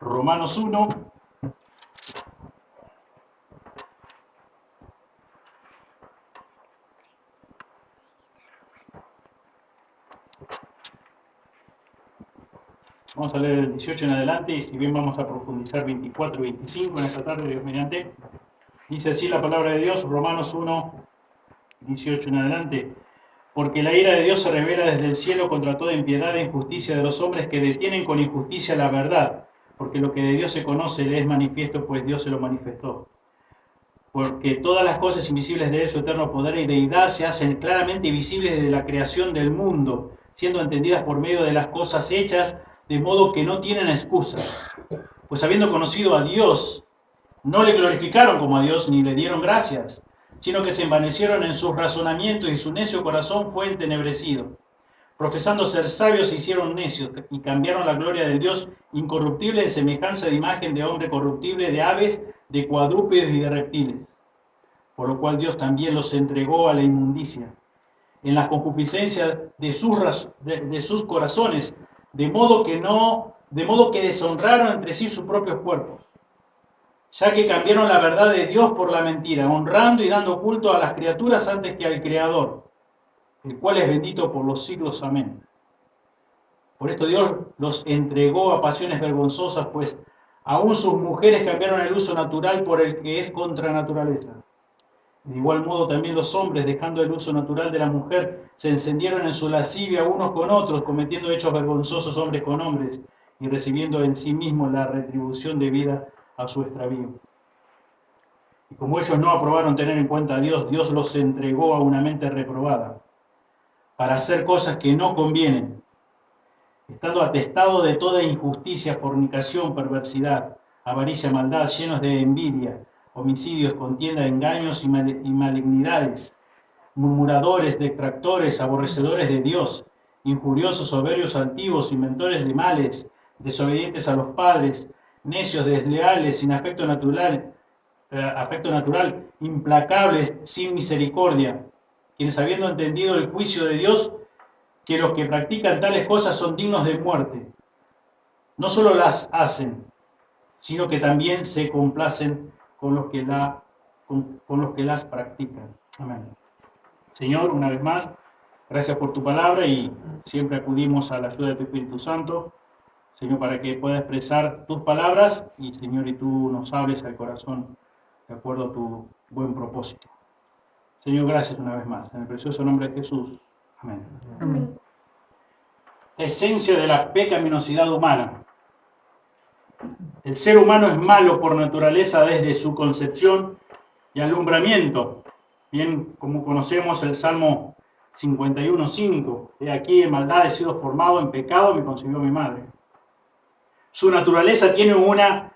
Romanos 1. Vamos a leer el 18 en adelante y si bien vamos a profundizar 24 y 25 en esta tarde, Dios mediante. Dice así la palabra de Dios, Romanos 1, 18 en adelante. Porque la ira de Dios se revela desde el cielo contra toda impiedad e injusticia de los hombres que detienen con injusticia la verdad. Porque lo que de Dios se conoce le es manifiesto, pues Dios se lo manifestó. Porque todas las cosas invisibles de Él, su eterno poder y deidad, se hacen claramente visibles desde la creación del mundo, siendo entendidas por medio de las cosas hechas, de modo que no tienen excusa. Pues habiendo conocido a Dios, no le glorificaron como a Dios ni le dieron gracias, sino que se envanecieron en sus razonamientos y su necio corazón fue entenebrecido. Profesando ser sabios se hicieron necios y cambiaron la gloria del Dios incorruptible en semejanza de imagen de hombre corruptible, de aves, de cuadrúpedos y de reptiles. Por lo cual Dios también los entregó a la inmundicia, en las concupiscencias de sus corazones, de modo que deshonraron entre sí sus propios cuerpos, ya que cambiaron la verdad de Dios por la mentira, honrando y dando culto a las criaturas antes que al Creador, el cual es bendito por los siglos. Amén. Por esto Dios los entregó a pasiones vergonzosas, pues aún sus mujeres cambiaron el uso natural por el que es contra naturaleza. De igual modo también los hombres, dejando el uso natural de la mujer, se encendieron en su lascivia unos con otros, cometiendo hechos vergonzosos hombres con hombres, y recibiendo en sí mismos la retribución debida a su extravío. Y como ellos no aprobaron tener en cuenta a Dios, Dios los entregó a una mente reprobada, para hacer cosas que no convienen, estando atestados de toda injusticia, fornicación, perversidad, avaricia, maldad, llenos de envidia, homicidios, contienda, engaños y malignidades, murmuradores, detractores, aborrecedores de Dios, injuriosos, soberbios, altivos, inventores de males, desobedientes a los padres, necios, desleales, sin afecto natural, implacables, sin misericordia, quienes habiendo entendido el juicio de Dios, que los que practican tales cosas son dignos de muerte, no solo las hacen, sino que también se complacen con los que las practican. Amén. Señor, una vez más, gracias por tu palabra y siempre acudimos a la ayuda de tu Espíritu Santo, Señor, para que pueda expresar tus palabras y, Señor, y tú nos hables al corazón de acuerdo a tu buen propósito. Señor, gracias una vez más. En el precioso nombre de Jesús. Amén. Amén. Esencia de la pecaminosidad humana. El ser humano es malo por naturaleza desde su concepción y alumbramiento. Bien, como conocemos el Salmo 51:5. He aquí en maldad he sido formado, en pecado me concibió mi madre. Su naturaleza tiene una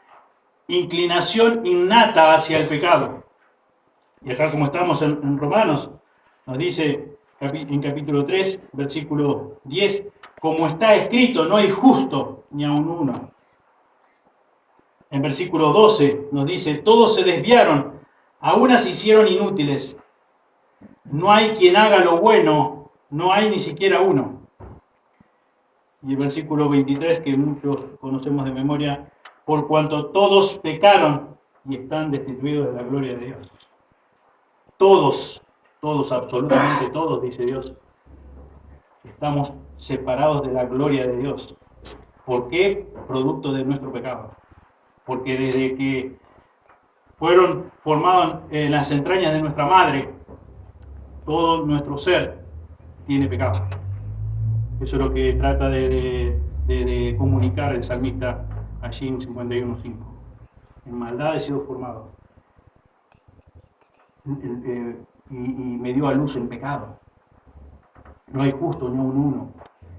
inclinación innata hacia el pecado. Y acá, como estamos en Romanos, nos dice en capítulo 3, versículo 10, como está escrito, no hay justo ni aun uno. En versículo 12 nos dice, todos se desviaron, a unas se hicieron inútiles. No hay quien haga lo bueno, no hay ni siquiera uno. Y el versículo 23, que muchos conocemos de memoria, por cuanto todos pecaron y están destituidos de la gloria de Dios. Todos, absolutamente todos, dice Dios, estamos separados de la gloria de Dios. ¿Por qué? Producto de nuestro pecado. Porque desde que fueron formados en las entrañas de nuestra madre, todo nuestro ser tiene pecado. Eso es lo que trata de comunicar el salmista allí en 51:5. En maldad he sido formado. Y me dio a luz el pecado. No hay justo ni aun uno.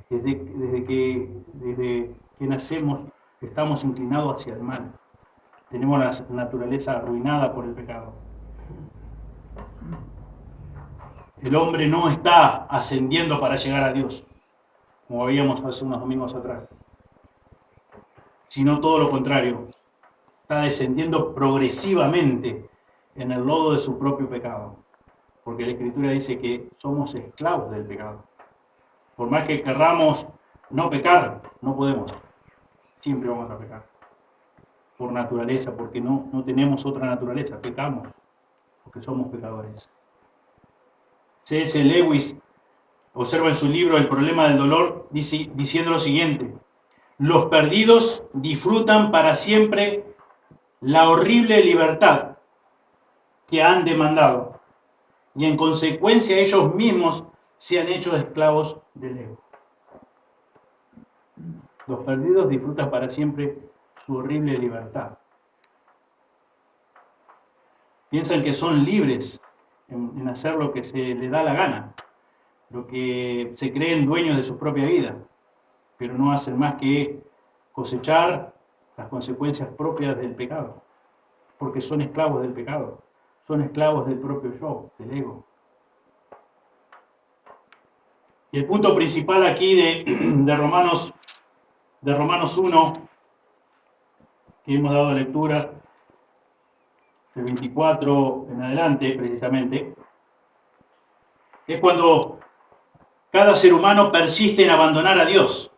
Desde que nacemos estamos inclinados hacia el mal. Tenemos la naturaleza arruinada por el pecado. El hombre no está ascendiendo para llegar a Dios, como veíamos hace unos domingos atrás, sino todo lo contrario. Está descendiendo progresivamente en el lodo de su propio pecado, porque la Escritura dice que somos esclavos del pecado. Por más que querramos no pecar, no podemos. Siempre vamos a pecar. por naturaleza, porque no tenemos otra naturaleza, pecamos, porque somos pecadores. C.S. Lewis observa en su libro El problema del dolor, diciendo lo siguiente: los perdidos disfrutan para siempre la horrible libertad que han demandado, y en consecuencia ellos mismos se han hecho esclavos del ego. Los perdidos disfrutan para siempre su horrible libertad. Piensan que son libres en hacer lo que se les da la gana, lo que se creen dueños de su propia vida, pero no hacen más que cosechar las consecuencias propias del pecado, porque son esclavos del pecado, son esclavos del propio yo, del ego. Y el punto principal aquí de Romanos 1, que hemos dado lectura, del 24 en adelante precisamente, es cuando cada ser humano persiste en abandonar a Dios.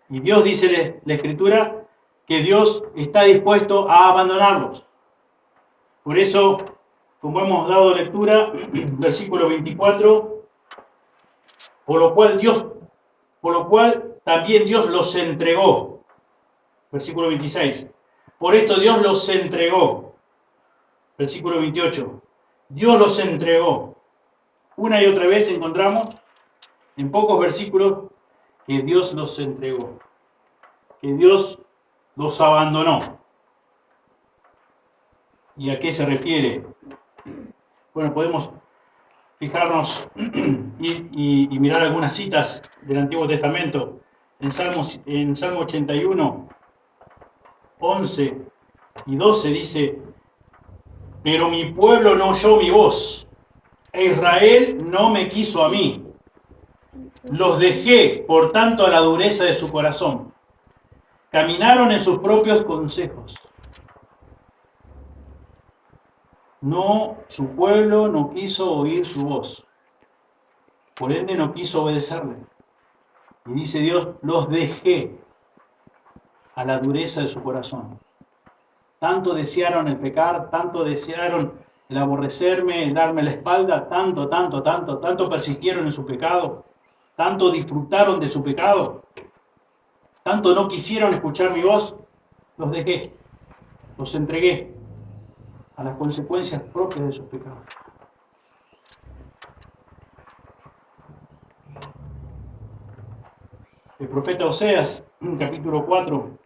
Y Dios, dice la Escritura, que Dios está dispuesto a abandonarlos. Por eso, como hemos dado lectura, versículo 24, por lo cual también Dios los entregó. Versículo 26. Por esto Dios los entregó. Versículo 28. Dios los entregó. Una y otra vez encontramos en pocos versículos que Dios los entregó, que Dios los abandonó. ¿Y a qué se refiere? Bueno, podemos fijarnos y mirar algunas citas del Antiguo Testamento. En Salmo 81, 11 y 12 dice: pero mi pueblo no oyó mi voz, e Israel no me quiso a mí. Los dejé, por tanto, a la dureza de su corazón. Caminaron en sus propios consejos. No, su pueblo no quiso oír su voz. Por ende no quiso obedecerle. Y dice Dios, los dejé a la dureza de su corazón. Tanto desearon el pecar, tanto desearon el aborrecerme, el darme la espalda, tanto persistieron en su pecado, tanto disfrutaron de su pecado, tanto no quisieron escuchar mi voz, los dejé, los entregué a las consecuencias propias de sus pecados. El profeta Oseas, capítulo 4,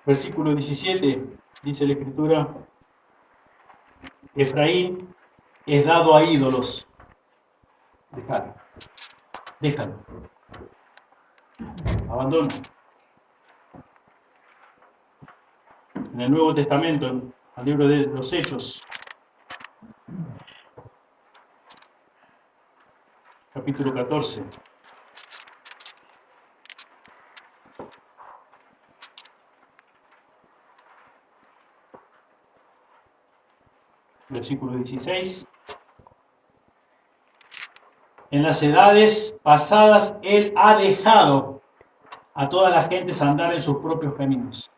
versículo 17, dice la Escritura: Efraín es dado a ídolos. Déjalo. Abandona. En el Nuevo Testamento, en el libro de los Hechos, capítulo 14. Versículo 16. En las edades pasadas Él ha dejado a todas las gentes andar en sus propios caminos.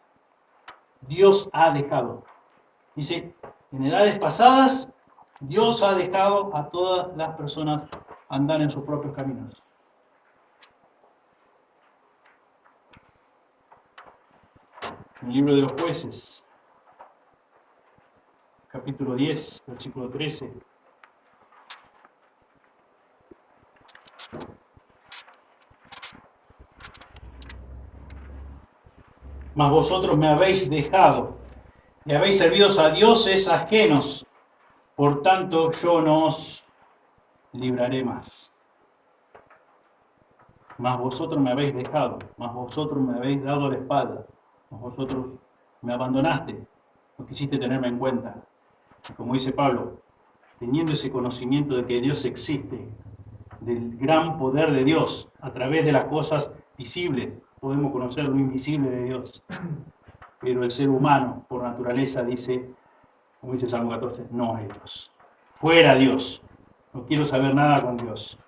Dios ha dejado. Dice, en edades pasadas Dios ha dejado a todas las personas andar en sus propios caminos. En el libro de los Jueces, capítulo 10, versículo 13. Mas vosotros me habéis dejado y habéis servido a dioses ajenos, por tanto yo no os libraré más. Mas vosotros me habéis dejado, mas vosotros me habéis dado la espalda, mas vosotros me abandonaste, no quisiste tenerme en cuenta. Y como dice Pablo, teniendo ese conocimiento de que Dios existe, del gran poder de Dios, a través de las cosas visibles, podemos conocer lo invisible de Dios. Pero el ser humano, por naturaleza, dice, como dice Salmo 14, no hay Dios. Fuera Dios. No quiero saber nada con Dios.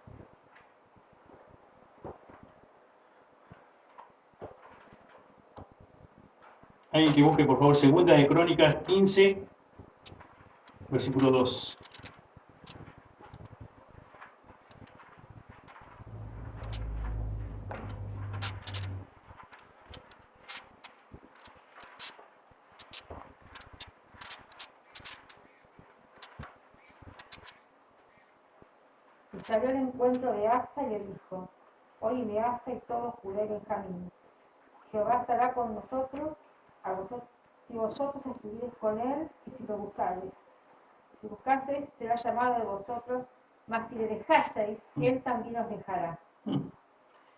Alguien que busque, por favor, Segunda de Crónicas 15, versículo 2. Y salió al encuentro de Asa y le dijo: Oíme, Asa y todo Judá y Benjamín. Jehová estará con nosotros, si vosotros estuviereis con él y si lo buscareis. Si buscasteis, será llamado de vosotros, mas si le dejasteis, él también os dejará.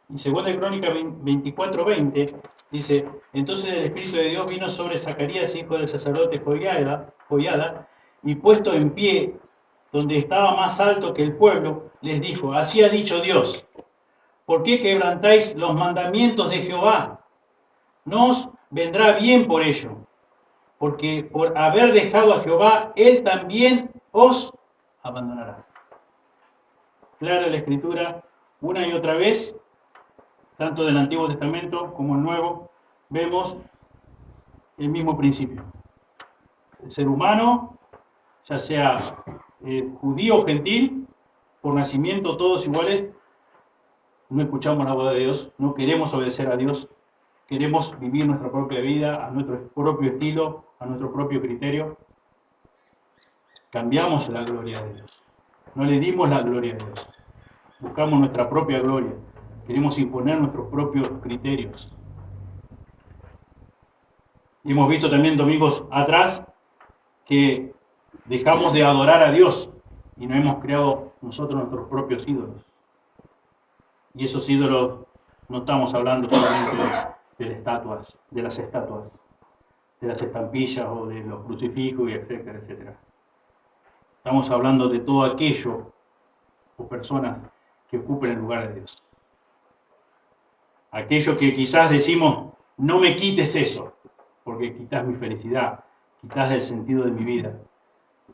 Y segunda de Crónicas 24:20 dice: entonces el Espíritu de Dios vino sobre Zacarías, hijo del sacerdote Joiada, y puesto en pie donde estaba más alto que el pueblo, les dijo: así ha dicho Dios, ¿por qué quebrantáis los mandamientos de Jehová? No os vendrá bien por ello, porque por haber dejado a Jehová, él también os abandonará. Clara la Escritura, una y otra vez, tanto del Antiguo Testamento como el Nuevo, vemos el mismo principio. El ser humano, ya sea judío o gentil, por nacimiento todos iguales, no escuchamos la voz de Dios, no queremos obedecer a Dios, queremos vivir nuestra propia vida a nuestro propio estilo, a nuestro propio criterio. Cambiamos la gloria de Dios, no le dimos la gloria a Dios, buscamos nuestra propia gloria, queremos imponer nuestros propios criterios. Hemos visto también domingos atrás que dejamos de adorar a Dios y no hemos creado nosotros nuestros propios ídolos. Y esos ídolos no estamos hablando solamente de las estatuas, de las estampillas o de los crucifijos, y etcétera, etcétera. Estamos hablando de todo aquello o personas que ocupen el lugar de Dios. Aquello que quizás decimos: no me quites eso, porque quitas mi felicidad, quitas el sentido de mi vida.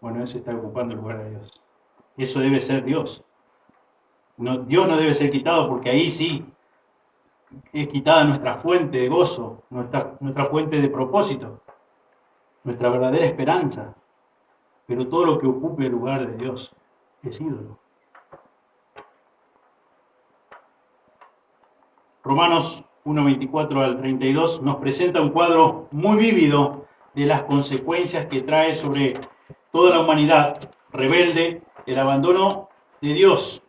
Bueno, eso está ocupando el lugar de Dios. Eso debe ser Dios. No, Dios no debe ser quitado, porque ahí sí es quitada nuestra fuente de gozo, nuestra fuente de propósito, nuestra verdadera esperanza. Pero todo lo que ocupe el lugar de Dios es ídolo. Romanos 1:24 al 32 nos presenta un cuadro muy vívido de las consecuencias que trae sobre toda la humanidad rebelde el abandono de Dios,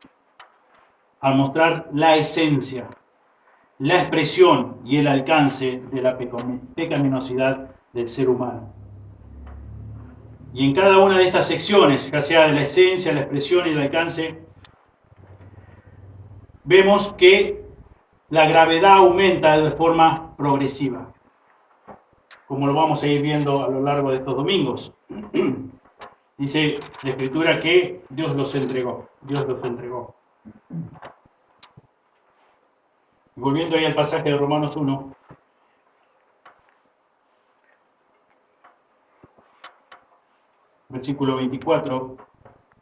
al mostrar la esencia, la expresión y el alcance de la pecaminosidad del ser humano. Y en cada una de estas secciones, ya sea de la esencia, la expresión y el alcance, vemos que la gravedad aumenta de forma progresiva, como lo vamos a ir viendo a lo largo de estos domingos. Dice la Escritura que Dios los entregó. Volviendo ahí al pasaje de Romanos 1, versículo 24,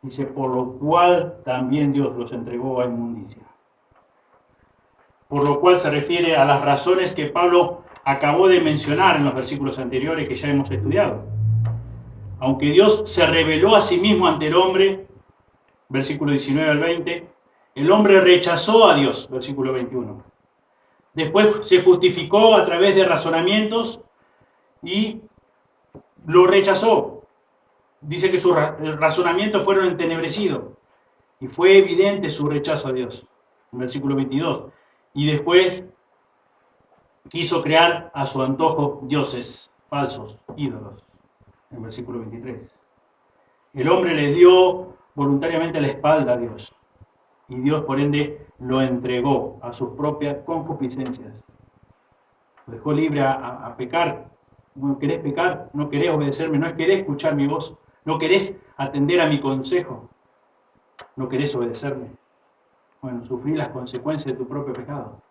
dice: por lo cual también Dios los entregó a inmundicia. Por lo cual se refiere a las razones que Pablo acabó de mencionar en los versículos anteriores que ya hemos estudiado. Aunque Dios se reveló a sí mismo ante el hombre, versículo 19 al 20, el hombre rechazó a Dios, versículo 21. Después se justificó a través de razonamientos y lo rechazó. Dice que sus razonamientos fueron entenebrecidos y fue evidente su rechazo a Dios, en versículo 22. Y después quiso crear a su antojo dioses falsos, ídolos, en versículo 23. El hombre le dio voluntariamente la espalda a Dios y Dios por ende lo entregó a sus propias concupiscencias. Lo dejó libre a pecar. No querés pecar, no querés obedecerme, no querés escuchar mi voz, no querés atender a mi consejo, no querés obedecerme. Bueno, sufrí las consecuencias de tu propio pecado.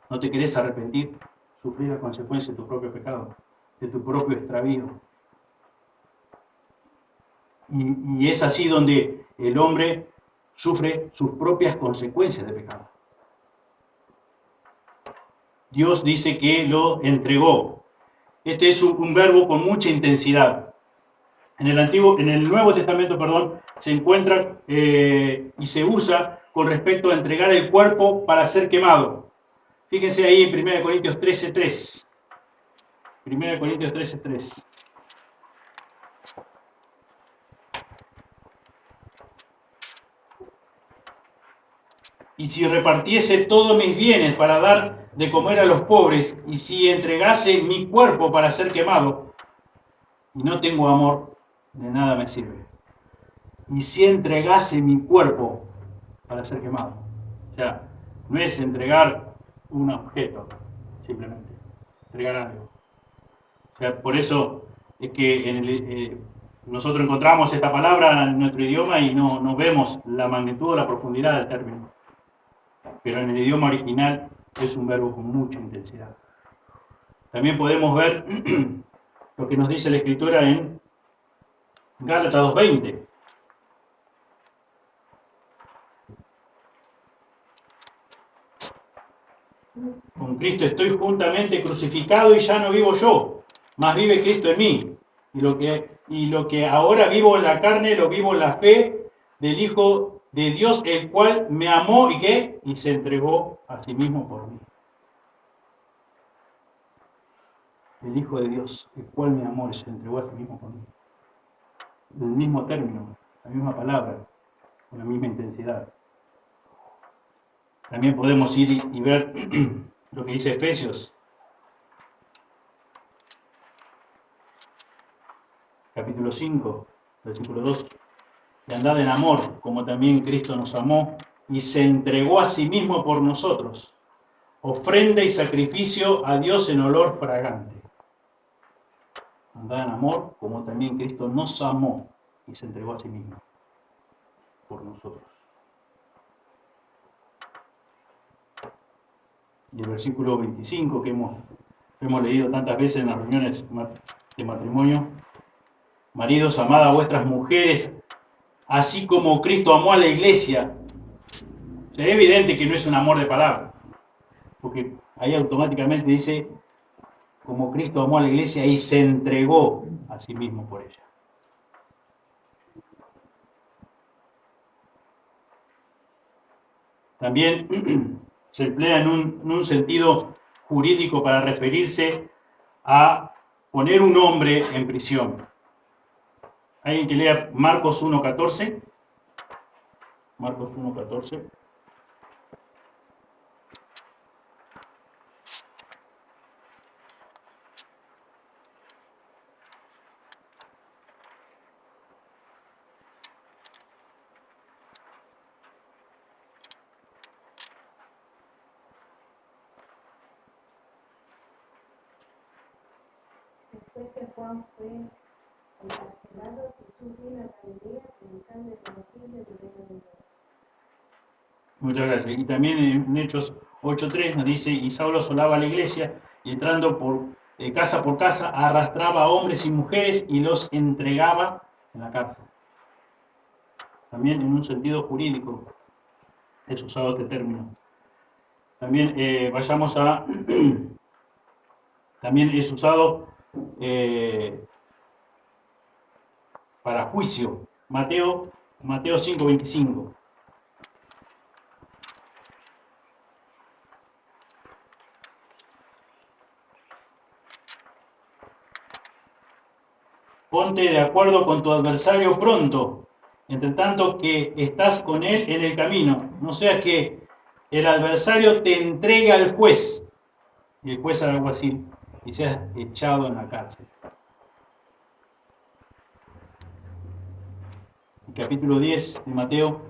No te querés arrepentir, sufrí las consecuencias de tu propio pecado, de tu propio extravío. Y es así donde el hombre sufre sus propias consecuencias de pecado. Dios dice que lo entregó. Este es un verbo con mucha intensidad. En el Nuevo Testamento, perdón, se encuentra y se usa con respecto a entregar el cuerpo para ser quemado. Fíjense ahí en 1 Corintios 13:3. 1 Corintios 13:3. Y si repartiese todos mis bienes para dar de comer a los pobres, y si entregase mi cuerpo para ser quemado, y no tengo amor, de nada me sirve. Y si entregase mi cuerpo para ser quemado. O sea, no es entregar un objeto, simplemente, entregar algo. O sea, por eso es que nosotros encontramos esta palabra en nuestro idioma y no vemos la magnitud o la profundidad del término. Pero en el idioma original es un verbo con mucha intensidad. También podemos ver lo que nos dice la Escritura en Gálatas 2:20. Con Cristo estoy juntamente crucificado y ya no vivo yo, mas vive Cristo en mí. Y lo que ahora vivo en la carne, lo vivo en la fe del Hijo de Dios, el cual me amó y ¿qué? Y se entregó a sí mismo por mí. El Hijo de Dios, el cual me amó y se entregó a sí mismo por mí. El mismo término, la misma palabra, con la misma intensidad. También podemos ir y ver lo que dice Efesios, capítulo 5, versículo 2. Y andad en amor, como también Cristo nos amó y se entregó a sí mismo por nosotros, ofrenda y sacrificio a Dios en olor fragante. Andad en amor, como también Cristo nos amó y se entregó a sí mismo por nosotros. Y el versículo 25 que hemos leído tantas veces en las reuniones de matrimonio. Maridos, amad a vuestras mujeres, así como Cristo amó a la iglesia. O sea, es evidente que no es un amor de palabra, porque ahí automáticamente dice, como Cristo amó a la iglesia y se entregó a sí mismo por ella. También se emplea en un sentido jurídico para referirse a poner un hombre en prisión. ¿Alguien que lea Marcos 1:14? Marcos 1:14. Después que Juan fue encarcelado, Jesús vino a Galilea predicando el evangelio del reino de Dios. Muchas gracias. Y también en Hechos 8:3 nos dice, y Saulo asolaba la iglesia y entrando por casa arrastraba a hombres y mujeres y los entregaba en la cárcel. También en un sentido jurídico es usado este término. También vayamos a... También es usado para juicio. Mateo 5:25. Ponte de acuerdo con tu adversario pronto, entre tanto que estás con él en el camino. No sea que el adversario te entregue al juez y el juez haga algo así y seas echado en la cárcel. El capítulo 10 de Mateo,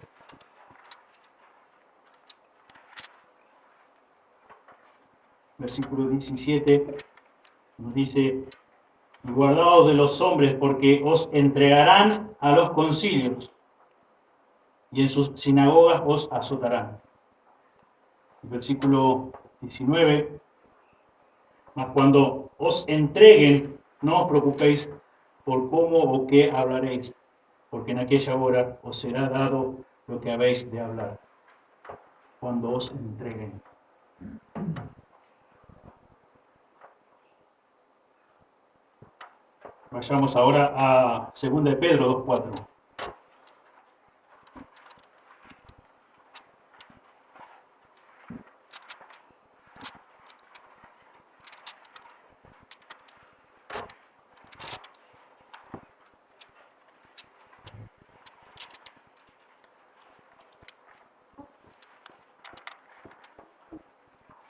versículo 17, nos dice, guardaos de los hombres porque os entregarán a los concilios y en sus sinagogas os azotarán. El versículo 19, mas cuando os entreguen, no os preocupéis por cómo o qué hablaréis, porque en aquella hora os será dado lo que habéis de hablar, cuando os entreguen. Vayamos ahora a 2 de Pedro 2:4.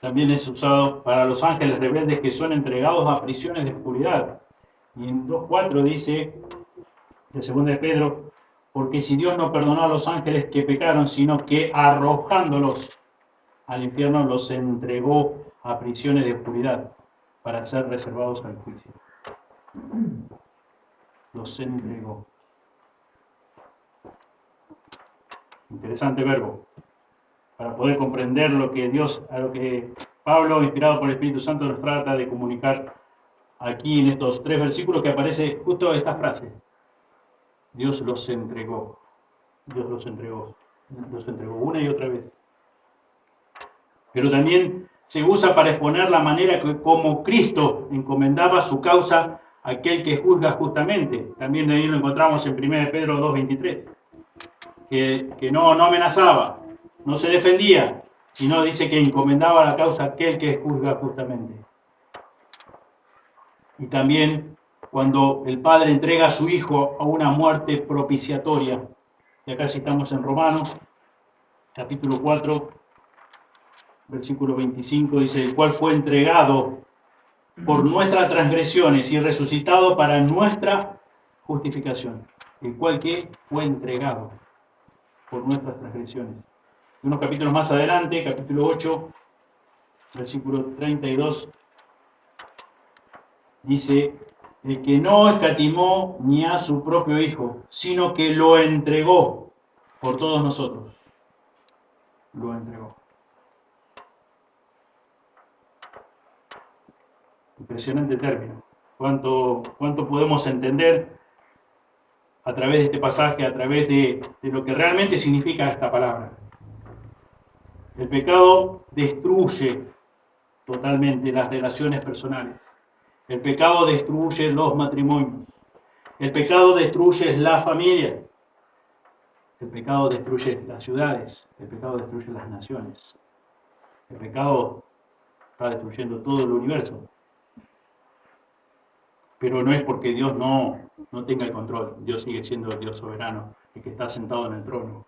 También es usado para los ángeles rebeldes que son entregados a prisiones de oscuridad. Y en 2:4 dice, de 2 de Pedro, porque si Dios no perdonó a los ángeles que pecaron, sino que arrojándolos al infierno los entregó a prisiones de oscuridad para ser reservados al juicio. Los entregó. Interesante verbo. Para poder comprender lo que Dios, a lo que Pablo, inspirado por el Espíritu Santo, nos trata de comunicar aquí en estos 3 versículos, que aparece justo esta frase. Dios los entregó. Dios los entregó. Los entregó una y otra vez. Pero también se usa para exponer la manera que como Cristo encomendaba su causa a aquel que juzga justamente. También ahí lo encontramos en 1 Pedro 2:23. Que no amenazaba, no se defendía, sino dice que encomendaba la causa a aquel que juzga justamente. Y también cuando el Padre entrega a su Hijo a una muerte propiciatoria. Y acá citamos en Romanos, capítulo 4, versículo 25, dice, el cual fue entregado por nuestras transgresiones y resucitado para nuestra justificación. El cual que fue entregado por nuestras transgresiones. Y unos capítulos más adelante, capítulo 8, versículo 32, dice, el que no escatimó ni a su propio Hijo, sino que lo entregó por todos nosotros. Lo entregó. Impresionante término. ¿Cuánto podemos entender a través de este pasaje, a través de lo que realmente significa esta palabra? El pecado destruye totalmente las relaciones personales. El pecado destruye los matrimonios. El pecado destruye la familia. El pecado destruye las ciudades. El pecado destruye las naciones. El pecado está destruyendo todo el universo. Pero no es porque Dios no tenga el control. Dios sigue siendo el Dios soberano, el que está sentado en el trono.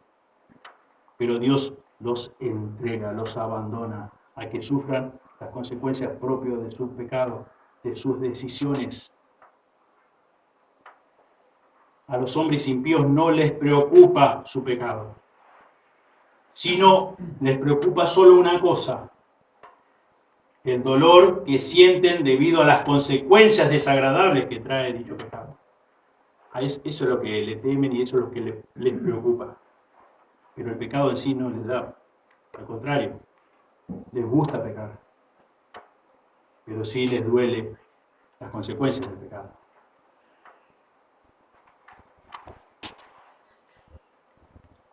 Pero Dios los entrega, los abandona a que sufran las consecuencias propias de sus pecados, de sus decisiones. A los hombres impíos no les preocupa su pecado, sino les preocupa solo una cosa: el dolor que sienten debido a las consecuencias desagradables que trae dicho pecado. Eso es lo que le temen y eso es lo que les preocupa. Pero el pecado en sí no les da. Al contrario, les gusta pecar. Pero sí les duele las consecuencias del pecado.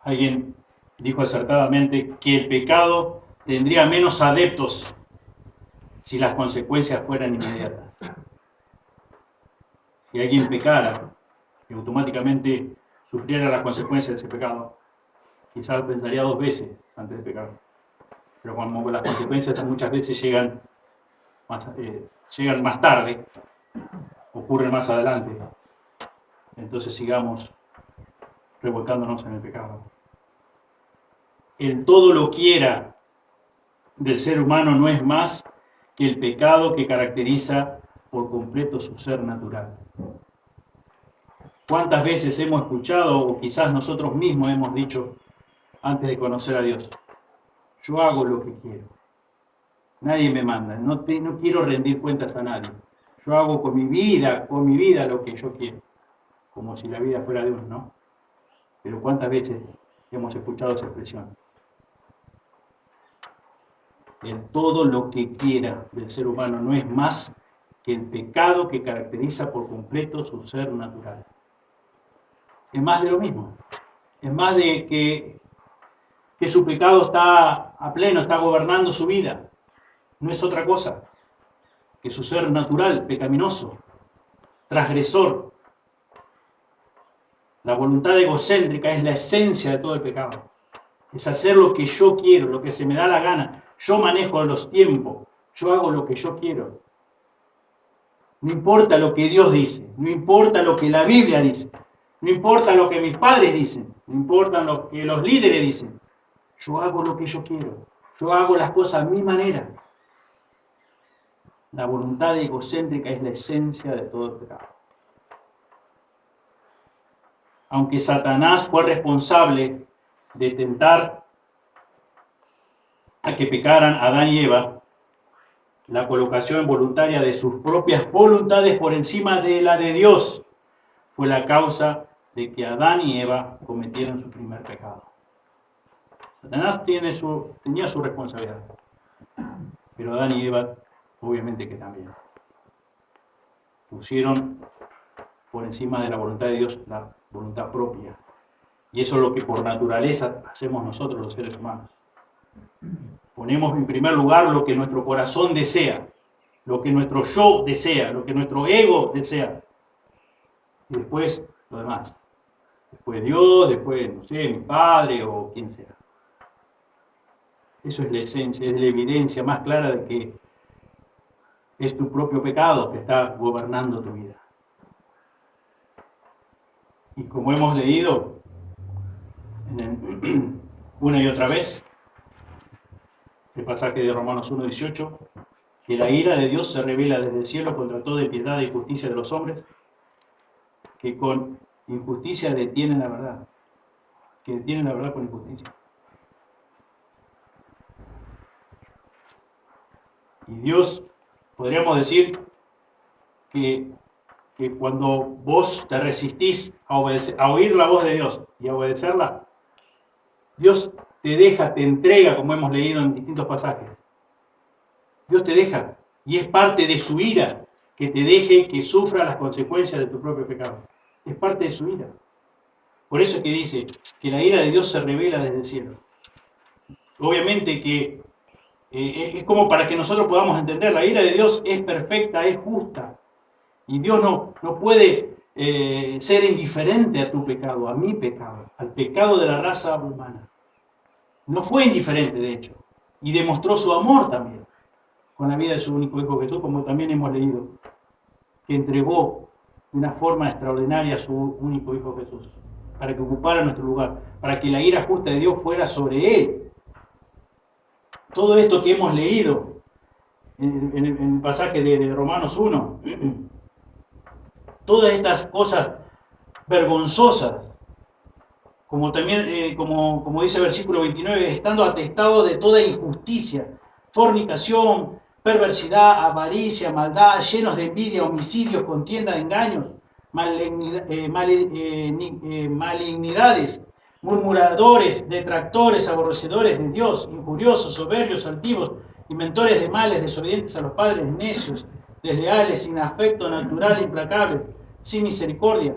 Alguien dijo acertadamente que el pecado tendría menos adeptos si las consecuencias fueran inmediatas. Si alguien pecara y automáticamente sufriera las consecuencias de ese pecado, quizás pensaría 2 veces antes de pecar. Pero como las consecuencias muchas veces llegan más tarde, ocurren más adelante, entonces sigamos revolcándonos en el pecado. El todo lo quiera del ser humano no es más que el pecado que caracteriza por completo su ser natural. ¿Cuántas veces hemos escuchado, o quizás nosotros mismos hemos dicho antes de conocer a Dios: yo hago lo que quiero, nadie me manda, no quiero rendir cuentas a nadie, yo hago con mi vida lo que yo quiero, como si la vida fuera de uno, ¿no? Pero ¿cuántas veces hemos escuchado esa expresión? El todo lo que quiera del ser humano no es más que el pecado que caracteriza por completo su ser natural. Es más de lo mismo. Es más de que su pecado está a pleno, está gobernando su vida. No es otra cosa que su ser natural, pecaminoso, transgresor. La voluntad egocéntrica es la esencia de todo el pecado. Es hacer lo que yo quiero, lo que se me da la gana. Yo manejo los tiempos. Yo hago lo que yo quiero. No importa lo que Dios dice. No importa lo que la Biblia dice. No importa lo que mis padres dicen. No importa lo que los líderes dicen. Yo hago lo que yo quiero. Yo hago las cosas a mi manera. La voluntad egocéntrica es la esencia de todo el pecado. Aunque Satanás fue responsable de tentar a que pecaran Adán y Eva, la colocación voluntaria de sus propias voluntades por encima de la de Dios fue la causa de que Adán y Eva cometieran su primer pecado. Satanás tenía su responsabilidad, pero Adán y Eva obviamente que también pusieron por encima de la voluntad de Dios la voluntad propia. Y eso es lo que por naturaleza hacemos nosotros los seres humanos. Ponemos en primer lugar lo que nuestro corazón desea, lo que nuestro yo desea, lo que nuestro ego desea. Y después lo demás. Después Dios, después, no sé, mi padre o quien sea. Eso es la esencia, es la evidencia más clara de que es tu propio pecado que está gobernando tu vida. Y como hemos leído una y otra vez, el pasaje de Romanos 1:18, que la ira de Dios se revela desde el cielo contra toda impiedad e injusticia de los hombres, que con injusticia detienen la verdad, que detienen la verdad con injusticia. Y Dios, podríamos decir que cuando vos te resistís a oír la voz de Dios y a obedecerla, Dios te deja, te entrega, como hemos leído en distintos pasajes. Dios te deja, y es parte de su ira que te deje que sufra las consecuencias de tu propio pecado. Es parte de su ira. Por eso es que dice que la ira de Dios se revela desde el cielo. Obviamente que es como para que nosotros podamos entender, la ira de Dios es perfecta, es justa. Y Dios no puede ser indiferente a tu pecado, a mi pecado, al pecado de la raza humana. No fue indiferente, de hecho, y demostró su amor también con la vida de su único Hijo Jesús, como también hemos leído, que entregó de una forma extraordinaria a su único Hijo Jesús, para que ocupara nuestro lugar, para que la ira justa de Dios fuera sobre él. Todo esto que hemos leído en el pasaje de Romanos 1, todas estas cosas vergonzosas, como también, como dice el versículo 29, estando atestado de toda injusticia, fornicación, perversidad, avaricia, maldad, llenos de envidia, homicidios, contienda, engaños, malignidades, murmuradores, detractores, aborrecedores de Dios, injuriosos, soberbios, altivos, inventores de males, desobedientes a los padres, necios, desleales, sin afecto natural, implacables, sin misericordia.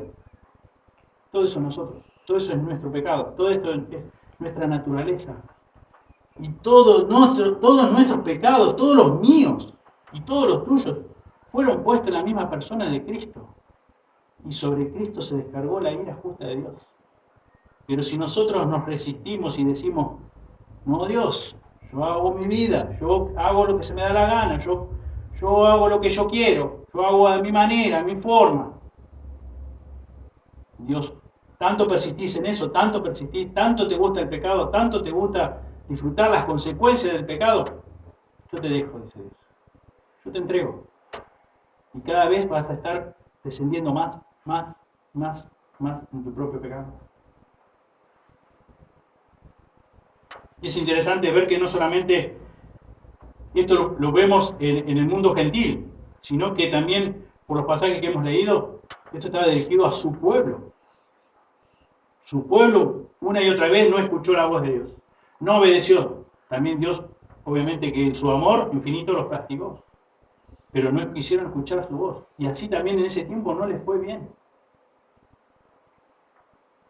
Todo eso nosotros, todo eso es nuestro pecado, todo esto es nuestra naturaleza. Y todos nuestros pecados, todos los míos y todos los tuyos, fueron puestos en la misma persona de Cristo. Y sobre Cristo se descargó la ira justa de Dios. Pero si nosotros nos resistimos y decimos, no Dios, yo hago mi vida, yo hago lo que se me da la gana, yo hago lo que yo quiero, yo hago a mi manera, a mi forma. Dios, tanto persistís en eso, tanto te gusta el pecado, tanto te gusta disfrutar las consecuencias del pecado, yo te dejo, dice Dios. Yo te entrego. Y cada vez vas a estar descendiendo más en tu propio pecado. Y es interesante ver que no solamente esto lo vemos en el mundo gentil, sino que también por los pasajes que hemos leído, esto estaba dirigido a su pueblo. Su pueblo una y otra vez no escuchó la voz de Dios, no obedeció. También Dios, obviamente que en su amor infinito los castigó, pero no quisieron escuchar su voz. Y así también en ese tiempo no les fue bien.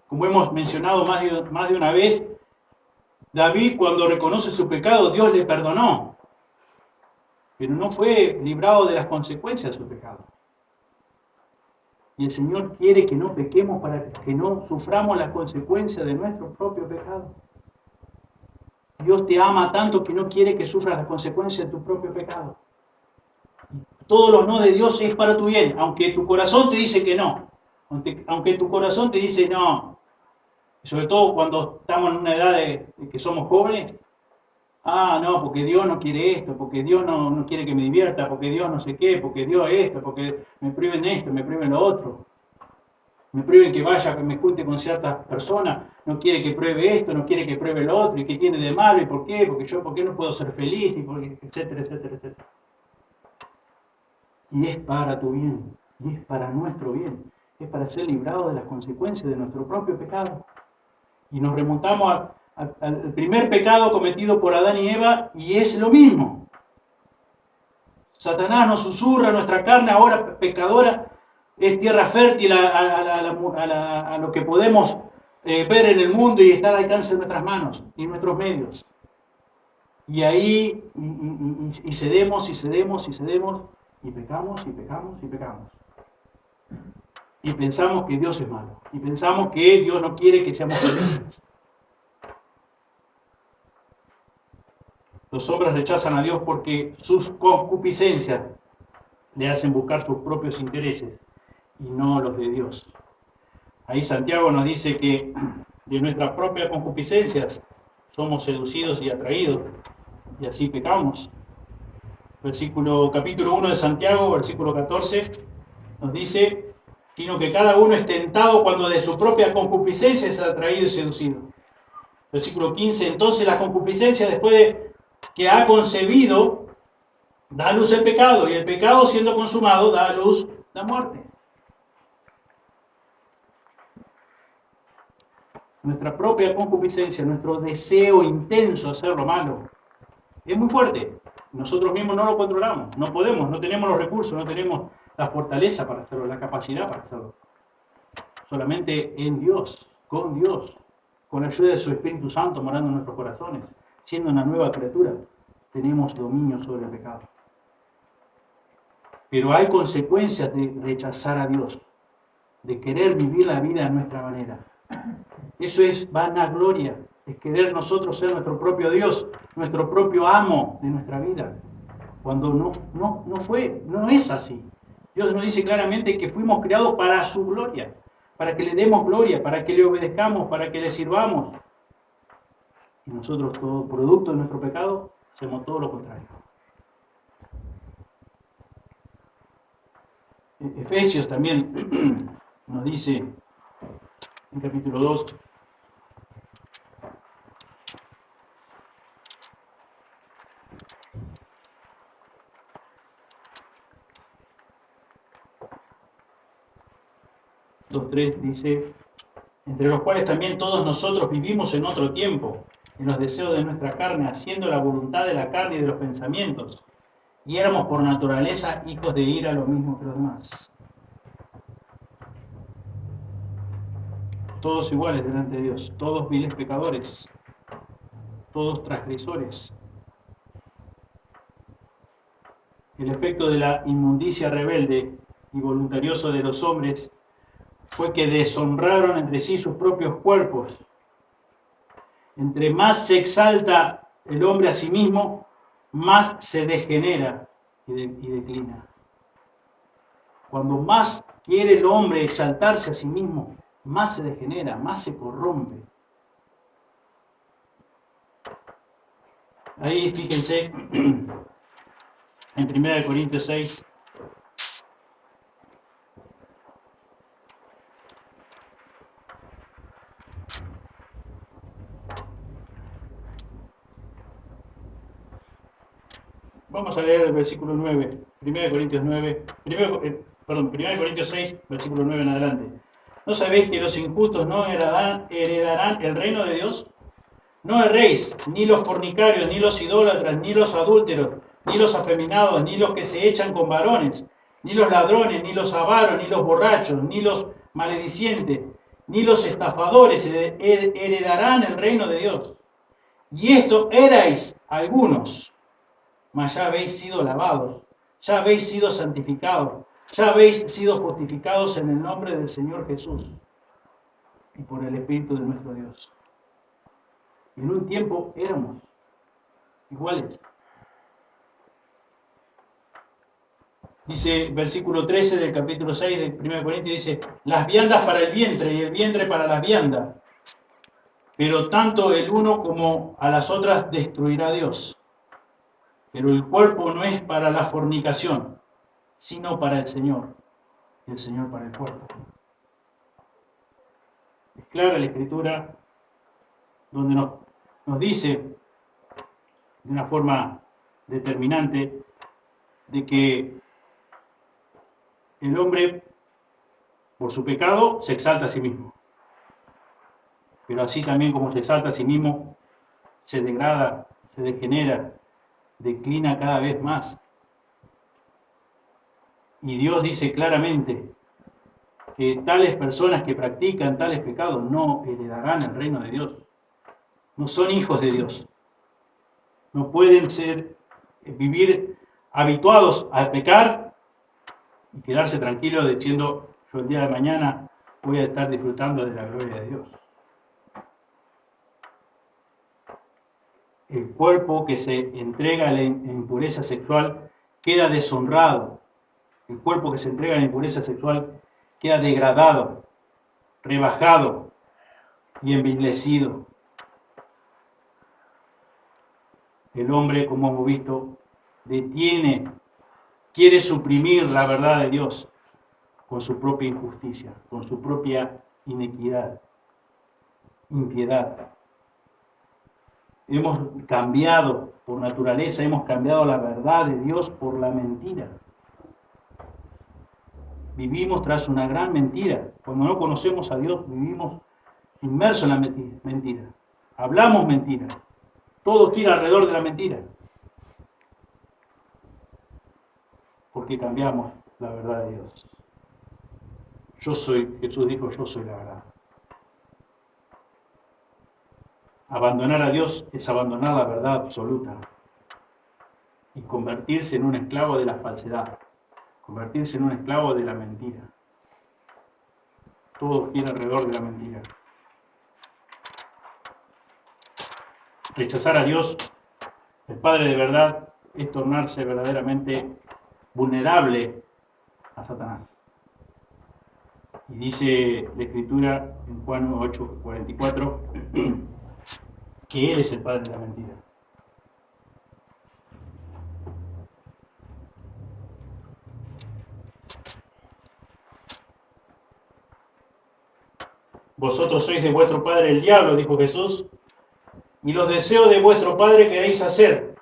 Como hemos mencionado más de una vez, David, cuando reconoce su pecado, Dios le perdonó, pero no fue librado de las consecuencias de su pecado. Y el Señor quiere que no pequemos para que no suframos las consecuencias de nuestro propio pecado. Dios te ama tanto que no quiere que sufras las consecuencias de tu propio pecado. Todos los no de Dios es para tu bien, aunque tu corazón te dice que no. Aunque tu corazón te dice no. Sobre todo cuando estamos en una edad de que somos jóvenes. Ah, no, porque Dios no quiere esto, porque Dios no quiere que me divierta, porque Dios no sé qué, porque Dios esto, porque me prohíben esto, me prohíben lo otro. Me prohíben que vaya, que me junte con ciertas personas, no quiere que pruebe esto, no quiere que pruebe lo otro, y qué tiene de malo, y por qué, ¿por qué no puedo ser feliz? Y etcétera, etcétera, etcétera. Y es para tu bien, y es para nuestro bien, es para ser librados de las consecuencias de nuestro propio pecado. Y nos remontamos al primer pecado cometido por Adán y Eva, y es lo mismo. Satanás nos susurra, nuestra carne ahora pecadora es tierra fértil a lo que podemos ver en el mundo y está al alcance de nuestras manos y nuestros medios. Y ahí y cedemos, y cedemos, y cedemos, y pecamos, y pecamos, y pecamos. Y pensamos que Dios es malo, y pensamos que Dios no quiere que seamos felices. Los hombres rechazan a Dios porque sus concupiscencias le hacen buscar sus propios intereses y no los de Dios. Ahí Santiago nos dice que de nuestras propias concupiscencias somos seducidos y atraídos, y así pecamos. Capítulo 1 de Santiago, versículo 14, nos dice, sino que cada uno es tentado cuando de su propia concupiscencia es atraído y seducido. Versículo 15, entonces la concupiscencia, después de que ha concebido, da a luz el pecado, y el pecado siendo consumado da a luz la muerte. Nuestra propia concupiscencia, nuestro deseo intenso de hacer lo malo, es muy fuerte. Nosotros mismos no lo controlamos, no podemos, no tenemos los recursos, no tenemos la fortaleza para hacerlo, la capacidad para hacerlo. Solamente en Dios, con la ayuda de su Espíritu Santo morando en nuestros corazones, siendo una nueva criatura, tenemos dominio sobre el pecado. Pero hay consecuencias de rechazar a Dios, de querer vivir la vida a nuestra manera. Eso es vanagloria, es querer nosotros ser nuestro propio Dios, nuestro propio amo de nuestra vida, cuando no es así. Dios nos dice claramente que fuimos creados para su gloria, para que le demos gloria, para que le obedezcamos, para que le sirvamos. Y nosotros, todo producto de nuestro pecado, hacemos todo lo contrario. Efesios también nos dice en capítulo 2, dice, entre los cuales también todos nosotros vivimos en otro tiempo, en los deseos de nuestra carne, haciendo la voluntad de la carne y de los pensamientos, y éramos por naturaleza hijos de ira, lo mismo que los demás. Todos iguales delante de Dios, todos viles pecadores, todos transgresores. El efecto de la inmundicia rebelde y voluntarioso de los hombres fue que deshonraron entre sí sus propios cuerpos. Entre más se exalta el hombre a sí mismo, más se degenera y declina. Cuando más quiere el hombre exaltarse a sí mismo, más se degenera, más se corrompe. Ahí fíjense, en 1 Corintios 6, vamos a leer el versículo 9, 1 Corintios 6, versículo 9 en adelante. ¿No sabéis que los injustos no heredarán el reino de Dios? No erréis, ni los fornicarios, ni los idólatras, ni los adúlteros, ni los afeminados, ni los que se echan con varones, ni los ladrones, ni los avaros, ni los borrachos, ni los maledicientes, ni los estafadores heredarán el reino de Dios. Y esto erais algunos, mas ya habéis sido lavados, ya habéis sido santificados, Ya habéis sido justificados en el nombre del Señor Jesús y por el Espíritu de nuestro Dios. En un tiempo éramos iguales. Dice versículo 13 del capítulo 6 del 1 Corintios, dice, las viandas para el vientre y el vientre para las viandas, pero tanto el uno como a las otras destruirá Dios. Pero el cuerpo no es para la fornicación, sino para el Señor, y el Señor para el cuerpo. Es clara la Escritura donde nos dice de una forma determinante de que el hombre, por su pecado, se exalta a sí mismo. Pero así también como se exalta a sí mismo, se degrada, se degenera, declina cada vez más. Y Dios dice claramente que tales personas que practican tales pecados no heredarán el reino de Dios. No son hijos de Dios. No pueden vivir habituados a pecar y quedarse tranquilos diciendo, yo el día de mañana voy a estar disfrutando de la gloria de Dios. El cuerpo que se entrega a la impureza sexual queda deshonrado. El cuerpo que se entrega a la impureza sexual queda degradado, rebajado y envilecido. El hombre, como hemos visto, quiere suprimir la verdad de Dios con su propia injusticia, con su propia inequidad, impiedad. Hemos cambiado por naturaleza, hemos cambiado la verdad de Dios por la mentira. Vivimos tras una gran mentira. Cuando no conocemos a Dios, vivimos inmersos en la mentira. Hablamos mentira. Todo gira alrededor de la mentira. Porque cambiamos la verdad de Dios. Jesús dijo, yo soy la verdad. Abandonar a Dios es abandonar la verdad absoluta y convertirse en un esclavo de la falsedad, convertirse en un esclavo de la mentira. Todo gira alrededor de la mentira. Rechazar a Dios, el Padre de verdad, es tornarse verdaderamente vulnerable a Satanás. Y dice la Escritura en Juan 8:44 que Él es el padre de la mentira. Vosotros sois de vuestro padre el diablo, dijo Jesús, y los deseos de vuestro padre queréis hacer.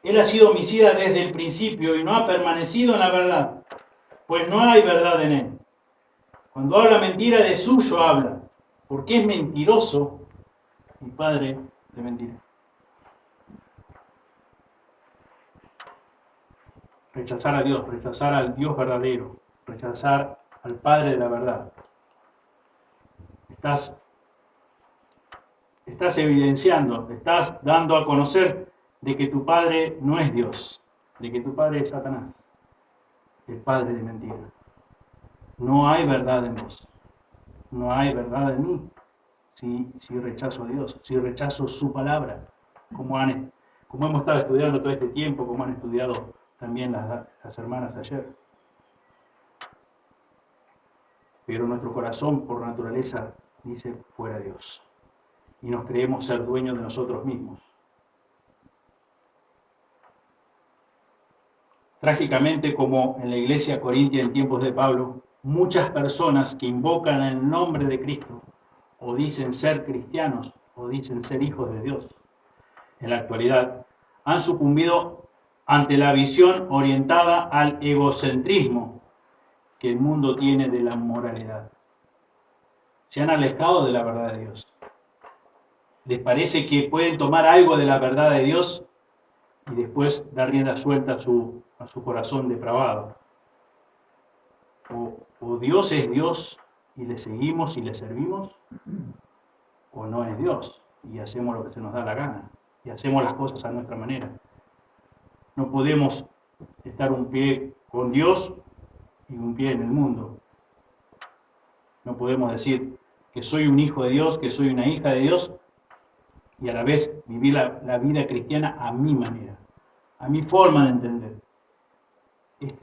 Él ha sido homicida desde el principio y no ha permanecido en la verdad, pues no hay verdad en él. Cuando habla mentira, de suyo habla, porque es mentiroso y padre de mentira. Rechazar a Dios, rechazar al Dios verdadero, rechazar al Padre de la verdad. Estás evidenciando, estás dando a conocer de que tu Padre no es Dios, de que tu Padre es Satanás, el Padre de mentira. No hay verdad en vos, no hay verdad en mí si rechazo a Dios, si rechazo su palabra, como hemos estado estudiando todo este tiempo, como han estudiado también las hermanas ayer. Pero nuestro corazón, por naturaleza, dice fuera Dios. Y nos creemos ser dueños de nosotros mismos. Trágicamente, como en la iglesia corintia en tiempos de Pablo, muchas personas que invocan el nombre de Cristo, o dicen ser cristianos, o dicen ser hijos de Dios, en la actualidad, han sucumbido ante la visión orientada al egocentrismo que el mundo tiene de la moralidad. Se han alejado de la verdad de Dios. Les parece que pueden tomar algo de la verdad de Dios y después dar rienda suelta a su corazón depravado. O Dios es Dios y le seguimos y le servimos, o no es Dios y hacemos lo que se nos da la gana y hacemos las cosas a nuestra manera. No podemos estar un pie con Dios y un pie en el mundo. No podemos decir que soy un hijo de Dios, que soy una hija de Dios, y a la vez vivir la vida cristiana a mi manera, a mi forma de entender.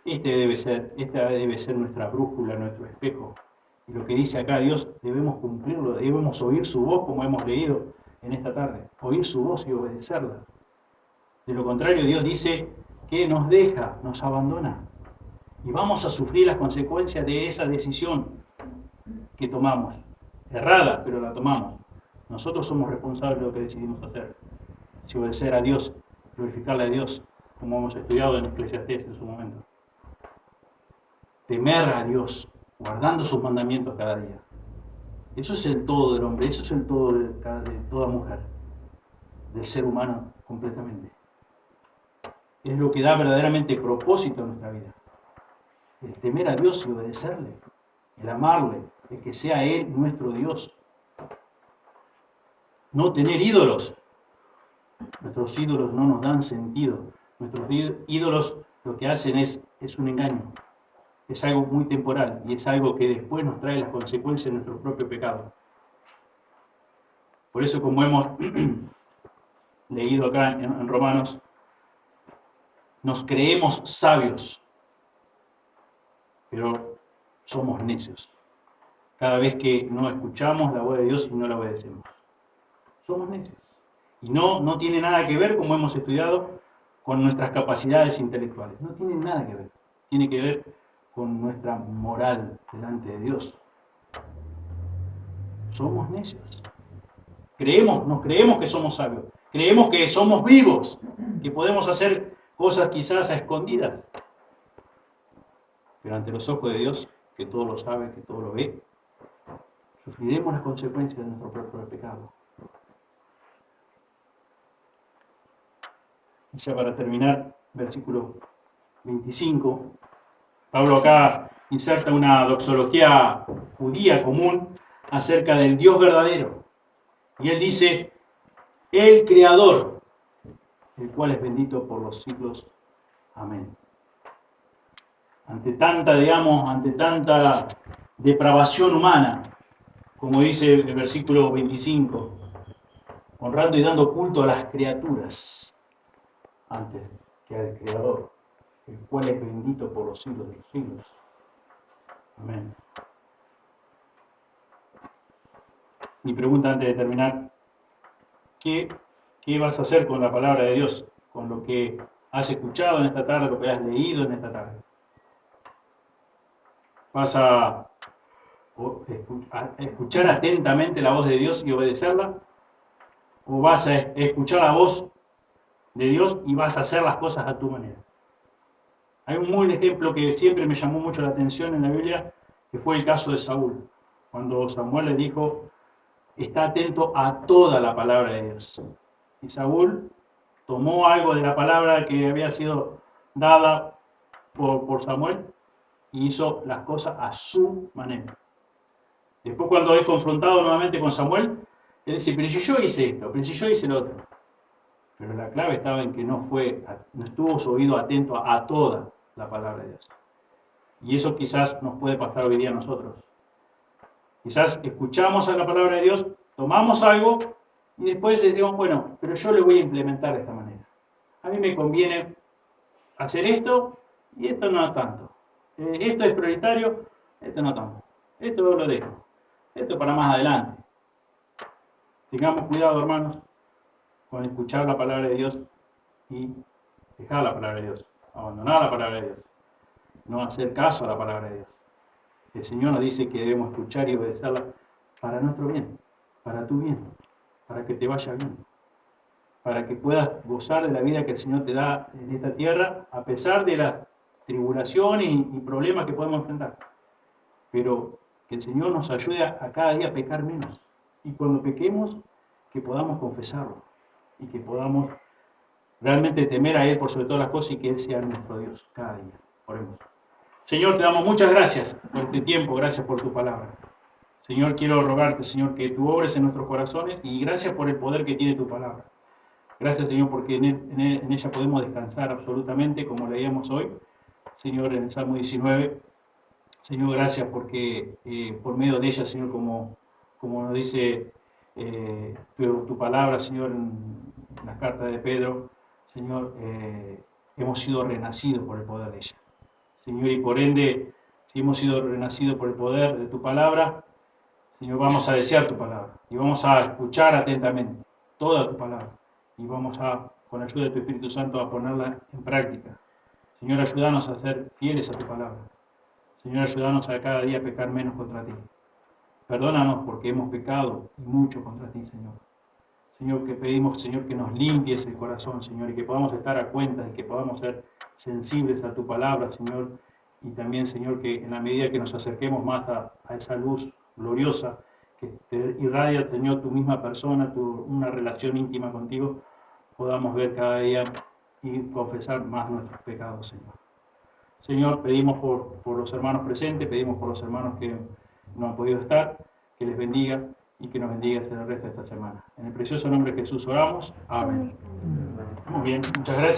Esta debe ser nuestra brújula, nuestro espejo. Y lo que dice acá Dios, debemos cumplirlo, debemos oír su voz, como hemos leído en esta tarde. Oír su voz y obedecerla. De lo contrario, Dios dice que nos deja, nos abandona. Y vamos a sufrir las consecuencias de esa decisión que tomamos. Errada, pero la tomamos. Nosotros somos responsables de lo que decidimos hacer. Si obedecer a Dios, glorificarle a Dios, como hemos estudiado en Eclesiastés en su momento. Temer a Dios, guardando sus mandamientos cada día. Eso es el todo del hombre, eso es el todo de toda mujer, del ser humano completamente. Es lo que da verdaderamente propósito a nuestra vida. El temer a Dios y obedecerle, el amarle, el que sea Él nuestro Dios. No tener ídolos. Nuestros ídolos no nos dan sentido. Nuestros ídolos lo que hacen es un engaño. Es algo muy temporal y es algo que después nos trae las consecuencias de nuestro propio pecado. Por eso, como hemos leído acá en Romanos, nos creemos sabios, pero somos necios. Cada vez que no escuchamos la voz de Dios y no la obedecemos. Somos necios. Y no tiene nada que ver, como hemos estudiado, con nuestras capacidades intelectuales. No tiene nada que ver. Tiene que ver con nuestra moral delante de Dios. Somos necios. Nos creemos que somos sabios. Creemos que somos vivos, que podemos hacer cosas quizás a escondidas. Pero ante los ojos de Dios, que todo lo sabe, que todo lo ve, sufriremos las consecuencias de nuestro propio pecado. Y ya para terminar, versículo 25, Pablo acá inserta una doxología judía común acerca del Dios verdadero. Y él dice, el Creador, el cual es bendito por los siglos. Amén. Ante tanta depravación humana, como dice el versículo 25, honrando y dando culto a las criaturas antes que al Creador, el cual es bendito por los siglos de los siglos. Amén. Mi pregunta antes de terminar, ¿qué vas a hacer con la palabra de Dios? Con lo que has escuchado en esta tarde, lo que has leído en esta tarde. ¿Vas a escuchar atentamente la voz de Dios y obedecerla? ¿O vas a escuchar la voz de Dios y vas a hacer las cosas a tu manera? Hay un buen ejemplo que siempre me llamó mucho la atención en la Biblia, que fue el caso de Saúl. Cuando Samuel le dijo, está atento a toda la palabra de Dios. Y Saúl tomó algo de la palabra que había sido dada por Samuel y hizo las cosas a su manera. Después, cuando es confrontado nuevamente con Samuel, él dice, pero si yo hice esto, pero si yo hice lo otro. Pero la clave estaba en que no estuvo su oído atento a toda la palabra de Dios. Y eso quizás nos puede pasar hoy día a nosotros. Quizás escuchamos a la palabra de Dios, tomamos algo y después decimos, bueno, pero yo lo voy a implementar de esta manera. A mí me conviene hacer esto y esto no tanto. Esto es prioritario, esto no tanto. Esto lo dejo. Esto para más adelante. Tengamos cuidado, hermanos, con escuchar la palabra de Dios y dejar la palabra de Dios. Abandonar la palabra de Dios. No hacer caso a la palabra de Dios. El Señor nos dice que debemos escuchar y obedecerla para nuestro bien, para tu bien, para que te vaya bien, para que puedas gozar de la vida que el Señor te da en esta tierra, a pesar de las tribulaciones y problemas que podemos enfrentar. Pero que el Señor nos ayude a cada día a pecar menos. Y cuando pequemos, que podamos confesarlo y que podamos realmente temer a Él por sobre todas las cosas y que Él sea nuestro Dios cada día. Oremos. Señor, te damos muchas gracias por este tiempo, gracias por tu palabra. Señor, quiero rogarte, Señor, que tú obres en nuestros corazones y gracias por el poder que tiene tu palabra. Gracias, Señor, porque en ella podemos descansar absolutamente, como leíamos hoy, Señor, en el Salmo 19, Señor, gracias porque por medio de ella, Señor, como nos dice tu palabra, Señor, en la carta de Pedro, Señor, hemos sido renacidos por el poder de ella. Señor, y por ende, si hemos sido renacidos por el poder de tu palabra, Señor, vamos a desear tu palabra y vamos a escuchar atentamente toda tu palabra y vamos a, con ayuda de tu Espíritu Santo, a ponerla en práctica. Señor, ayúdanos a ser fieles a tu palabra. Señor, ayúdanos a cada día pecar menos contra ti. Perdónanos porque hemos pecado y mucho contra ti, Señor. Señor, que pedimos, Señor, que nos limpies el corazón, Señor, y que podamos estar a cuenta y que podamos ser sensibles a tu palabra, Señor. Y también, Señor, que en la medida que nos acerquemos más a esa luz gloriosa que te irradia, Señor, tu misma persona, una relación íntima contigo, podamos ver cada día y confesar más nuestros pecados, Señor. Señor, pedimos por los hermanos presentes, pedimos por los hermanos que no han podido estar, que les bendiga y que nos bendiga hasta el resto de esta semana. En el precioso nombre de Jesús oramos. Amén. Muy bien, muchas gracias.